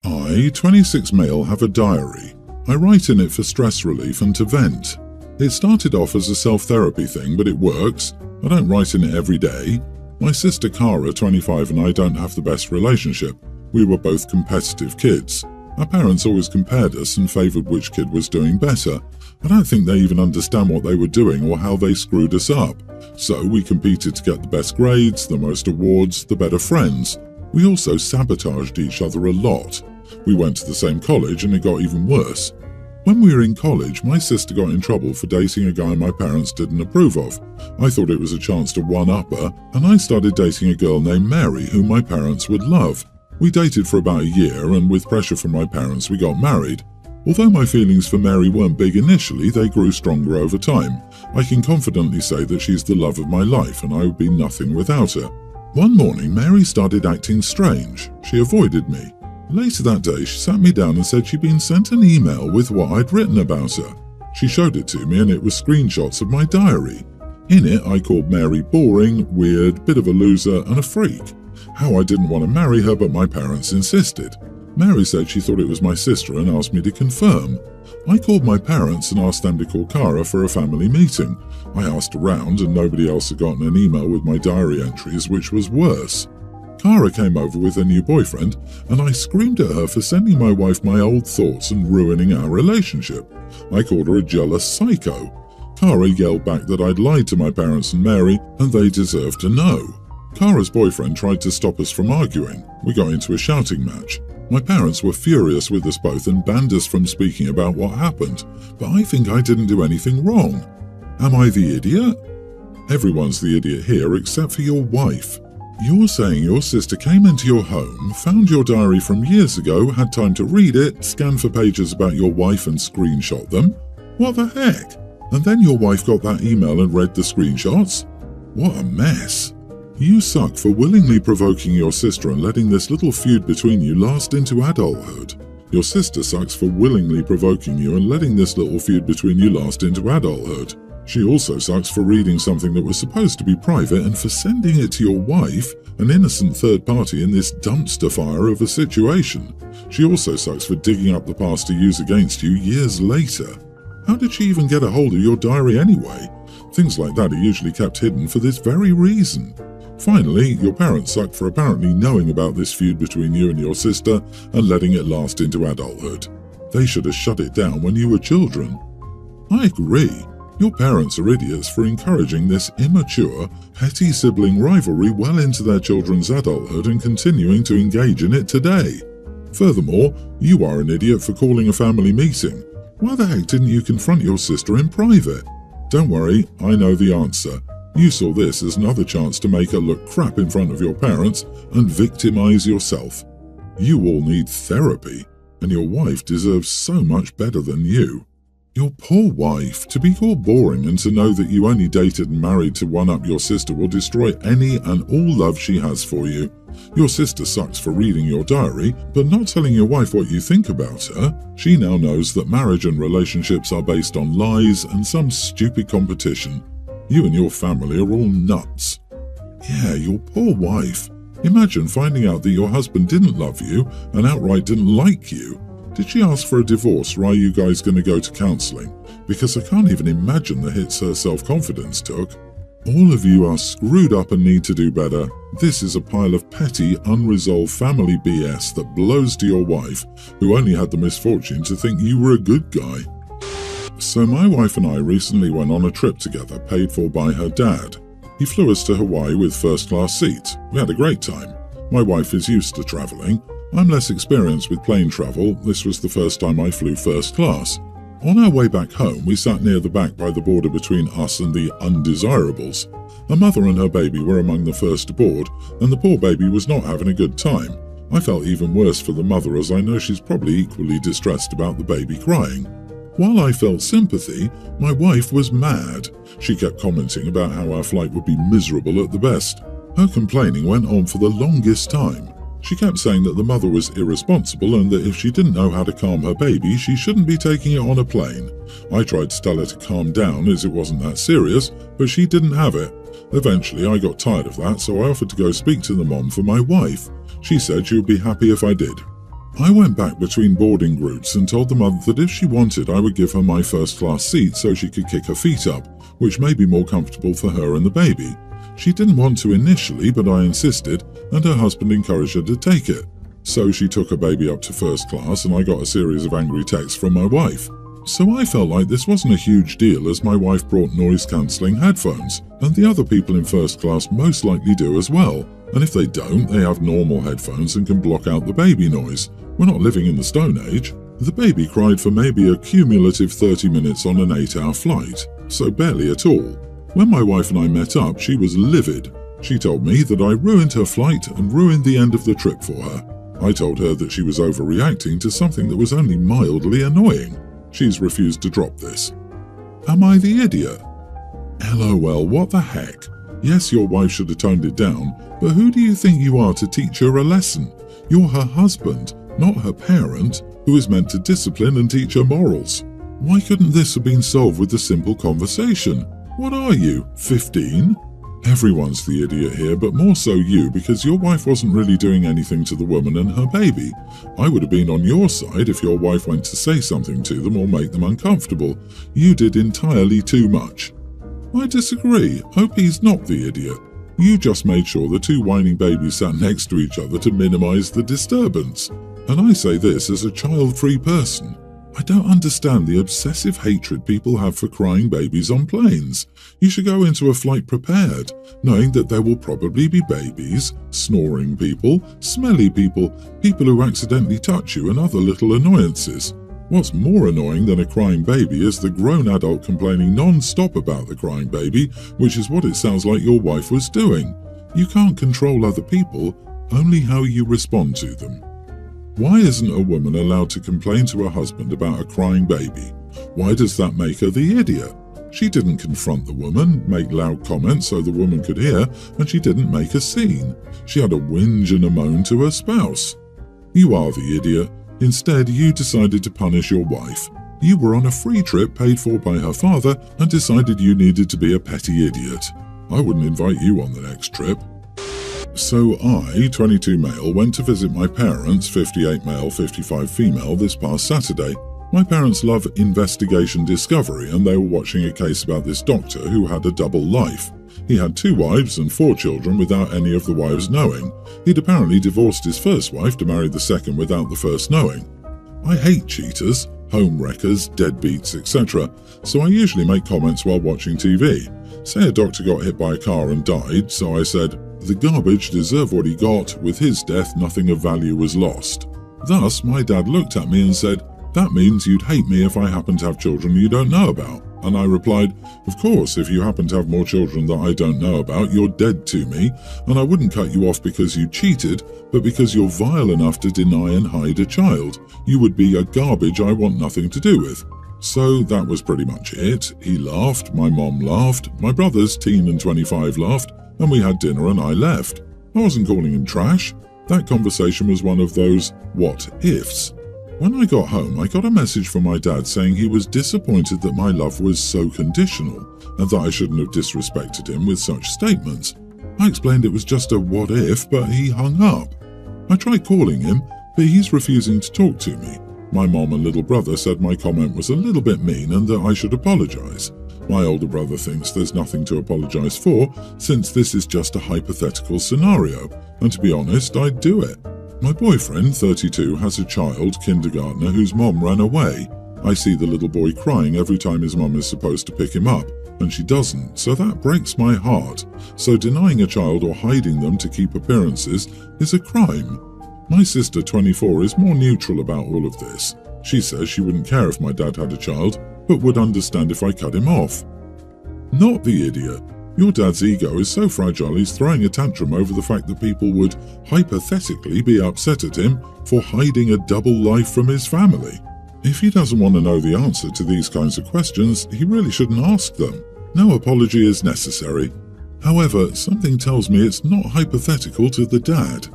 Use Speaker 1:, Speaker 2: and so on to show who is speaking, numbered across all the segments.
Speaker 1: I, 26 male, have a diary. I write in it for stress relief and to vent. It started off as a self-therapy thing, but it works. I don't write in it every day. My sister Cara, 25, and I don't have the best relationship. We were both competitive kids. Our parents always compared us and favoured which kid was doing better. I don't think they even understand what they were doing or how they screwed us up. So we competed to get the best grades, the most awards, the better friends. We also sabotaged each other a lot. We went to the same college and it got even worse. When we were in college, my sister got in trouble for dating a guy my parents didn't approve of. I thought it was a chance to one-up her, and I started dating a girl named Mary who my parents would love. We dated for about a year, and with pressure from my parents, we got married. Although my feelings for Mary weren't big initially, they grew stronger over time. I can confidently say that she's the love of my life, and I would be nothing without her. One morning, Mary started acting strange. She avoided me. Later that day, she sat me down and said she'd been sent an email with what I'd written about her. She showed it to me and it was screenshots of my diary. In it, I called Mary boring, weird, bit of a loser and a freak. How I didn't want to marry her, but my parents insisted. Mary said she thought it was my sister and asked me to confirm. I called my parents and asked them to call Cara for a family meeting. I asked around and nobody else had gotten an email with my diary entries, which was worse. Cara came over with her new boyfriend, and I screamed at her for sending my wife my old thoughts and ruining our relationship. I called her a jealous psycho. Cara yelled back that I'd lied to my parents and Mary, and they deserved to know. Cara's boyfriend tried to stop us from arguing. We got into a shouting match. My parents were furious with us both and banned us from speaking about what happened, but I think I didn't do anything wrong. Am I the idiot? Everyone's the idiot here except for your wife. You're saying your sister came into your home, found your diary from years ago, had time to read it, scan for pages about your wife and screenshot them? What the heck? And then your wife got that email and read the screenshots? What a mess. You suck for willingly provoking your sister and letting this little feud between you last into adulthood. Your sister sucks for willingly provoking you and letting this little feud between you last into adulthood. She also sucks for reading something that was supposed to be private and for sending it to your wife, an innocent third party in this dumpster fire of a situation. She also sucks for digging up the past to use against you years later. How did she even get a hold of your diary anyway? Things like that are usually kept hidden for this very reason. Finally, your parents suck for apparently knowing about this feud between you and your sister and letting it last into adulthood. They should have shut it down when you were children. I agree. Your parents are idiots for encouraging this immature, petty sibling rivalry well into their children's adulthood and continuing to engage in it today. Furthermore, you are an idiot for calling a family meeting. Why the heck didn't you confront your sister in private? Don't worry, I know the answer. You saw this as another chance to make her look crap in front of your parents and victimize yourself. You all need therapy, and your wife deserves so much better than you. Your poor wife, to be called boring and to know that you only dated and married to one-up your sister will destroy any and all love she has for you. Your sister sucks for reading your diary, but not telling your wife what you think about her. She now knows that marriage and relationships are based on lies and some stupid competition. You and your family are all nuts. Yeah, your poor wife. Imagine finding out that your husband didn't love you and outright didn't like you. Did she ask for a divorce, or are you guys going to go to counselling? Because I can't even imagine the hits her self-confidence took. All of you are screwed up and need to do better. This is a pile of petty, unresolved family BS that blows to your wife, who only had the misfortune to think you were a good guy. So my wife and I recently went on a trip together, paid for by her dad. He flew us to Hawaii with first-class seats. We had a great time. My wife is used to travelling. I'm less experienced with plane travel. This was the first time I flew first class. On our way back home, we sat near the back by the border between us and the undesirables. A mother and her baby were among the first aboard, and the poor baby was not having a good time. I felt even worse for the mother, as I know she's probably equally distressed about the baby crying. While I felt sympathy, my wife was mad. She kept commenting about how our flight would be miserable at the best. Her complaining went on for the longest time. She kept saying that the mother was irresponsible and that if she didn't know how to calm her baby, she shouldn't be taking it on a plane. I tried to tell her to calm down as it wasn't that serious, but she didn't have it. Eventually, I got tired of that, so I offered to go speak to the mom for my wife. She said she would be happy if I did. I went back between boarding groups and told the mother that if she wanted, I would give her my first-class seat so she could kick her feet up, which may be more comfortable for her and the baby. She didn't want to initially, but I insisted, and her husband encouraged her to take it. So she took her baby up to first class, and I got a series of angry texts from my wife. So I felt like this wasn't a huge deal, as my wife brought noise-cancelling headphones, and the other people in first class most likely do as well. And if they don't, they have normal headphones and can block out the baby noise. We're not living in the Stone Age. The baby cried for maybe a cumulative 30 minutes on an 8-hour flight, so barely at all. When my wife and I met up, she was livid. She told me that I ruined her flight and ruined the end of the trip for her. I told her that she was overreacting to something that was only mildly annoying. She's refused to drop this. Am I the idiot? LOL, what the heck? Yes, your wife should have toned it down, but who do you think you are to teach her a lesson? You're her husband, not her parent, who is meant to discipline and teach her morals. Why couldn't this have been solved with a simple conversation? What are you, 15? Everyone's the idiot here, but more so you, because your wife wasn't really doing anything to the woman and her baby. I would have been on your side if your wife went to say something to them or make them uncomfortable. You did entirely too much. I disagree. Hope he's not the idiot. You just made sure the two whining babies sat next to each other to minimize the disturbance. And I say this as a child-free person. I don't understand the obsessive hatred people have for crying babies on planes. You should go into a flight prepared, knowing that there will probably be babies, snoring people, smelly people, people who accidentally touch you, and other little annoyances. What's more annoying than a crying baby is the grown adult complaining non-stop about the crying baby, which is what it sounds like your wife was doing. You can't control other people, only how you respond to them. Why isn't a woman allowed to complain to her husband about a crying baby? Why does that make her the idiot? She didn't confront the woman, make loud comments so the woman could hear, and she didn't make a scene. She had a whinge and a moan to her spouse. You are the idiot. Instead, you decided to punish your wife. You were on a free trip paid for by her father and decided you needed to be a petty idiot. I wouldn't invite you on the next trip. So I, 22 male, went to visit my parents, 58 male, 55 female, this past Saturday. My parents love investigation discovery, and they were watching a case about this doctor who had a double life. He had 2 wives and 4 children without any of the wives knowing. He'd apparently divorced his first wife to marry the second without the first knowing. I hate cheaters, home wreckers, deadbeats, etc., so I usually make comments while watching TV. Say a doctor got hit by a car and died, so I said, "The garbage deserved what he got. With his death, nothing of value was lost." Thus, my dad looked at me and said, "That means you'd hate me if I happen to have children you don't know about." And I replied, "Of course, if you happen to have more children that I don't know about, you're dead to me, and I wouldn't cut you off because you cheated, but because you're vile enough to deny and hide a child. You would be a garbage I want nothing to do with." So that was pretty much it. He laughed, my mom laughed, my brothers, teen and 25, laughed, and we had dinner and I left. I wasn't calling him trash. That conversation was one of those what-ifs. When I got home, I got a message from my dad saying he was disappointed that my love was so conditional and that I shouldn't have disrespected him with such statements. I explained it was just a what-if, but he hung up. I tried calling him, but he's refusing to talk to me. My mom and little brother said my comment was a little bit mean and that I should apologize. My older brother thinks there's nothing to apologize for, since this is just a hypothetical scenario, and to be honest, I'd do it. My boyfriend, 32, has a child, kindergartner, whose mom ran away. I see the little boy crying every time his mom is supposed to pick him up, and she doesn't, so that breaks my heart. So denying a child or hiding them to keep appearances is a crime. My sister, 24, is more neutral about all of this. She says she wouldn't care if my dad had a child, but would understand if I cut him off. Not the idiot. Your dad's ego is so fragile he's throwing a tantrum over the fact that people would hypothetically be upset at him for hiding a double life from his family. If he doesn't want to know the answer to these kinds of questions, he really shouldn't ask them. No apology is necessary. However, something tells me it's not hypothetical to the dad.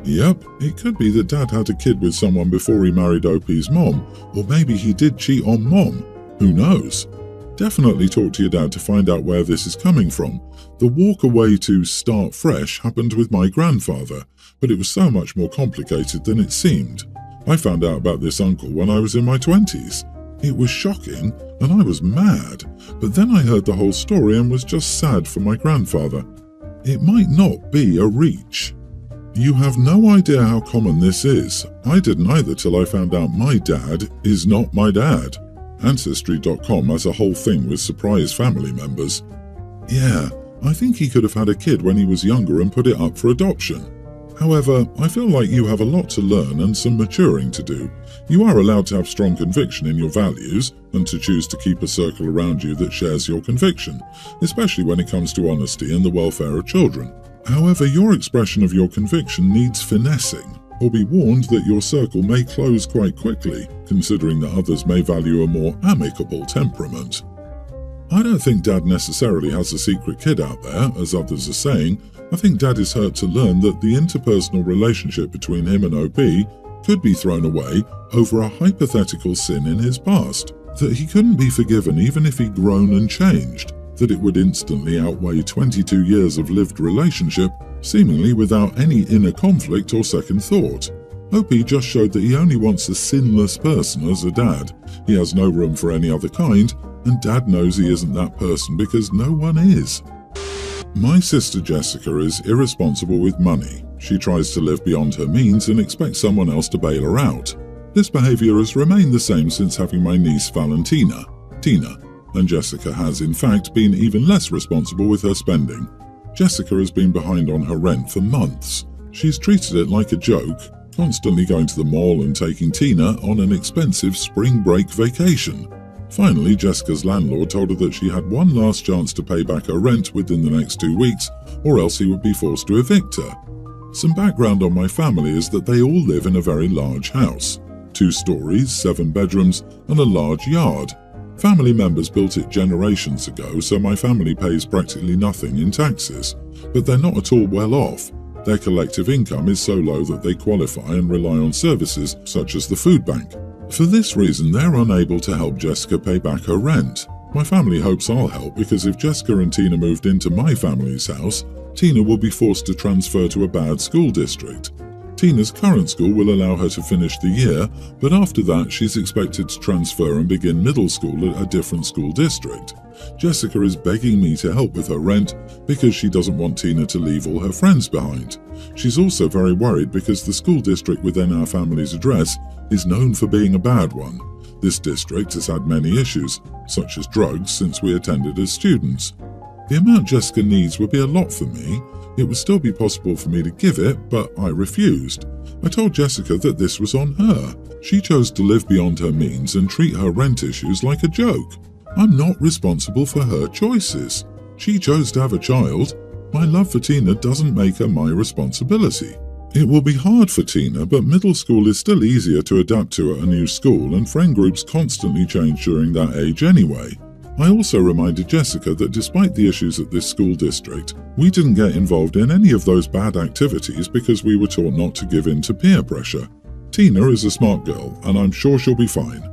Speaker 1: Yep, it could be that dad had a kid with someone before he married OP's mom, or maybe he did cheat on mom. Who knows? Definitely talk to your dad to find out where this is coming from. The walk away to start fresh happened with my grandfather, but it was so much more complicated than it seemed. I found out about this uncle when I was in my 20s. It was shocking, and I was mad, but then I heard the whole story and was just sad for my grandfather. It might not be a reach. You have no idea how common this is. I didn't either till I found out my dad is not my dad. Ancestry.com has a whole thing with surprise family members. Yeah, I think he could have had a kid when he was younger and put it up for adoption. However, I feel like you have a lot to learn and some maturing to do. You are allowed to have strong conviction in your values and to choose to keep a circle around you that shares your conviction, especially when it comes to honesty and the welfare of children. However, your expression of your conviction needs finessing, or be warned that your circle may close quite quickly, considering that others may value a more amicable temperament. I don't think Dad necessarily has a secret kid out there, as others are saying. I think Dad is hurt to learn that the interpersonal relationship between him and OP could be thrown away over a hypothetical sin in his past, that he couldn't be forgiven even if he'd grown and changed, that it would instantly outweigh 22 years of lived relationship, seemingly without any inner conflict or second thought. OP just showed that he only wants a sinless person as a dad. He has no room for any other kind, and Dad knows he isn't that person because no one is. My sister Jessica is irresponsible with money. She tries to live beyond her means and expects someone else to bail her out. This behavior has remained the same since having my niece Valentina, Tina, and Jessica has in fact been even less responsible with her spending. Jessica has been behind on her rent for months. She's treated it like a joke, constantly going to the mall and taking Tina on an expensive spring break vacation. Finally, Jessica's landlord told her that she had one last chance to pay back her rent within the next 2 weeks, or else he would be forced to evict her. Some background on my family is that they all live in a very large house. 2 stories, 7 bedrooms, and a large yard. Family members built it generations ago, so my family pays practically nothing in taxes. But they're not at all well off. Their collective income is so low that they qualify and rely on services such as the food bank. For this reason, they're unable to help Jessica pay back her rent. My family hopes I'll help because if Jessica and Tina moved into my family's house, Tina will be forced to transfer to a bad school district. Tina's current school will allow her to finish the year, but after that she's expected to transfer and begin middle school at a different school district. Jessica is begging me to help with her rent because she doesn't want Tina to leave all her friends behind. She's also very worried because the school district within our family's address is known for being a bad one. This district has had many issues, such as drugs, since we attended as students. The amount Jessica needs would be a lot for me. It would still be possible for me to give it, but I refused. I told Jessica that this was on her. She chose to live beyond her means and treat her rent issues like a joke. I'm not responsible for her choices. She chose to have a child. My love for Tina doesn't make her my responsibility. It will be hard for Tina, but middle school is still easier to adapt to at a new school, and friend groups constantly change during that age anyway. I also reminded Jessica that despite the issues at this school district, we didn't get involved in any of those bad activities because we were taught not to give in to peer pressure. Tina is a smart girl, and I'm sure she'll be fine.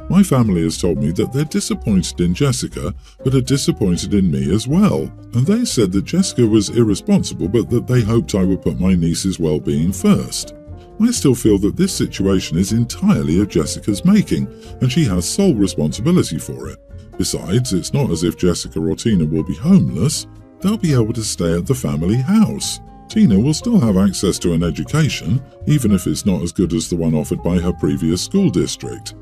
Speaker 1: My family has told me that they're disappointed in Jessica, but are disappointed in me as well, and they said that Jessica was irresponsible but that they hoped I would put my niece's well-being first. I still feel that this situation is entirely of Jessica's making, and she has sole responsibility for it. Besides, it's not as if Jessica or Tina will be homeless. They'll be able to stay at the family house. Tina will still have access to an education, even if it's not as good as the one offered by her previous school district.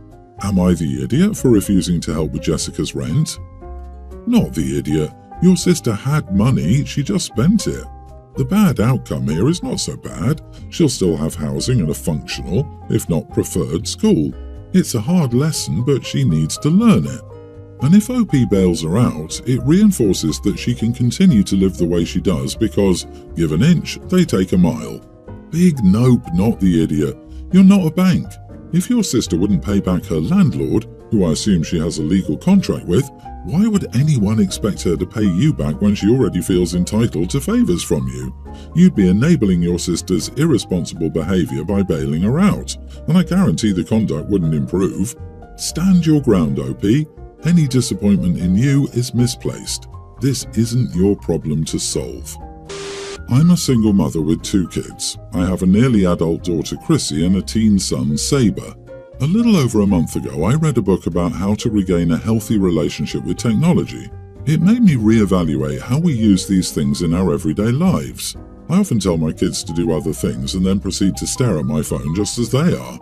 Speaker 1: Am I the idiot for refusing to help with Jessica's rent? Not the idiot. Your sister had money, she just spent it. The bad outcome here is not so bad. She'll still have housing and a functional, if not preferred, school. It's a hard lesson, but she needs to learn it. And if OP bails her out, it reinforces that she can continue to live the way she does because, give an inch, they take a mile. Big nope, not the idiot. You're not a bank. If your sister wouldn't pay back her landlord, who I assume she has a legal contract with, why would anyone expect her to pay you back when she already feels entitled to favours from you? You'd be enabling your sister's irresponsible behaviour by bailing her out, and I guarantee the conduct wouldn't improve. Stand your ground, OP. Any disappointment in you is misplaced. This isn't your problem to solve. I'm a single mother with 2 kids. I have a nearly adult daughter, Chrissy, and a teen son, Saber. A little over a month ago, I read a book about how to regain a healthy relationship with technology. It made me reevaluate how we use these things in our everyday lives. I often tell my kids to do other things and then proceed to stare at my phone just as they are.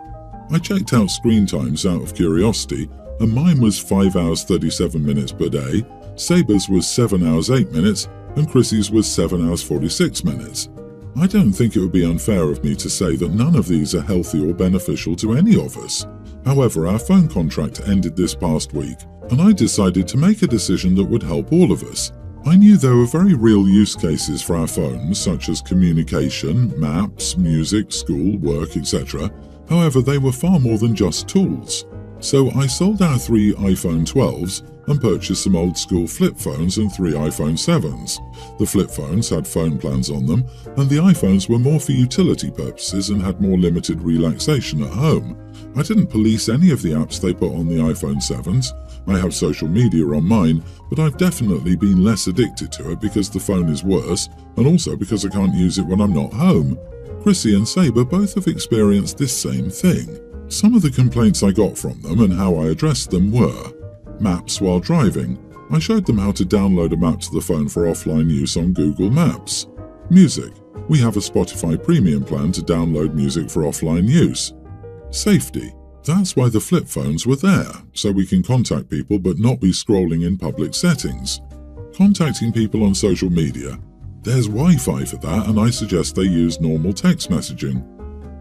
Speaker 1: I checked out screen times out of curiosity, and mine was 5 hours 37 minutes per day, Saber's was 7 hours 8 minutes, and Chrissy's was 7 hours 46 minutes. I don't think it would be unfair of me to say that none of these are healthy or beneficial to any of us. However, our phone contract ended this past week, and I decided to make a decision that would help all of us. I knew there were very real use cases for our phones, such as communication, maps, music, school, work, etc. However, they were far more than just tools. So I sold our 3 iPhone 12s and purchased some old school flip phones and 3 iPhone 7s. The flip phones had phone plans on them, and the iPhones were more for utility purposes and had more limited relaxation at home. I didn't police any of the apps they put on the iPhone 7s. I have social media on mine, but I've definitely been less addicted to it because the phone is worse, and also because I can't use it when I'm not home. Chrissy and Saber both have experienced this same thing. Some of the complaints I got from them and how I addressed them were: maps while driving. I showed them how to download a map to the phone for offline use on Google Maps. Music. We have a Spotify premium plan to download music for offline use. Safety. That's why the flip phones were there, so we can contact people but not be scrolling in public settings. Contacting people on social media. There's Wi-Fi for that, and I suggest they use normal text messaging.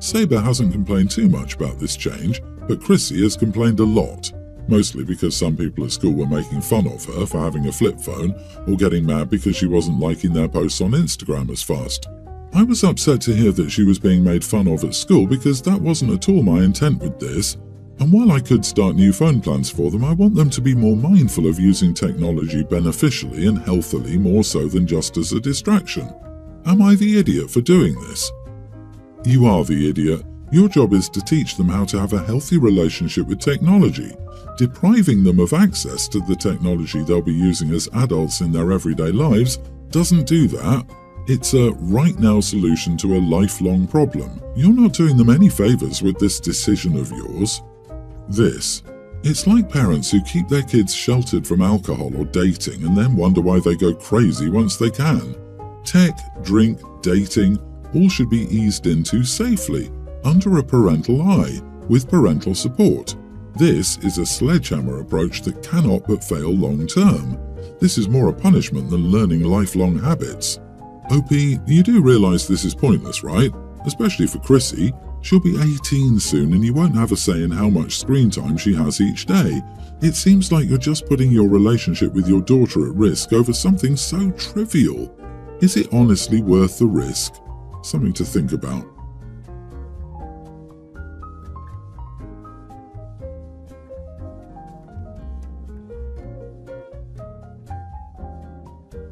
Speaker 1: Saber hasn't complained too much about this change, but Chrissy has complained a lot, mostly because some people at school were making fun of her for having a flip phone, or getting mad because she wasn't liking their posts on Instagram as fast. I was upset to hear that she was being made fun of at school because that wasn't at all my intent with this, and while I could start new phone plans for them, I want them to be more mindful of using technology beneficially and healthily more so than just as a distraction. Am I the idiot for doing this? You are the idiot. Your job is to teach them how to have a healthy relationship with technology. Depriving them of access to the technology they'll be using as adults in their everyday lives doesn't do that. It's a right-now solution to a lifelong problem. You're not doing them any favors with this decision of yours. It's like parents who keep their kids sheltered from alcohol or dating and then wonder why they go crazy once they can. Tech, drink, dating, all should be eased into safely, under a parental eye, with parental support. This is a sledgehammer approach that cannot but fail long-term. This is more a punishment than learning lifelong habits. OP, you do realize this is pointless, right? Especially for Chrissy. She'll be 18 soon and you won't have a say in how much screen time she has each day. It seems like you're just putting your relationship with your daughter at risk over something so trivial. Is it honestly worth the risk? Something to think about.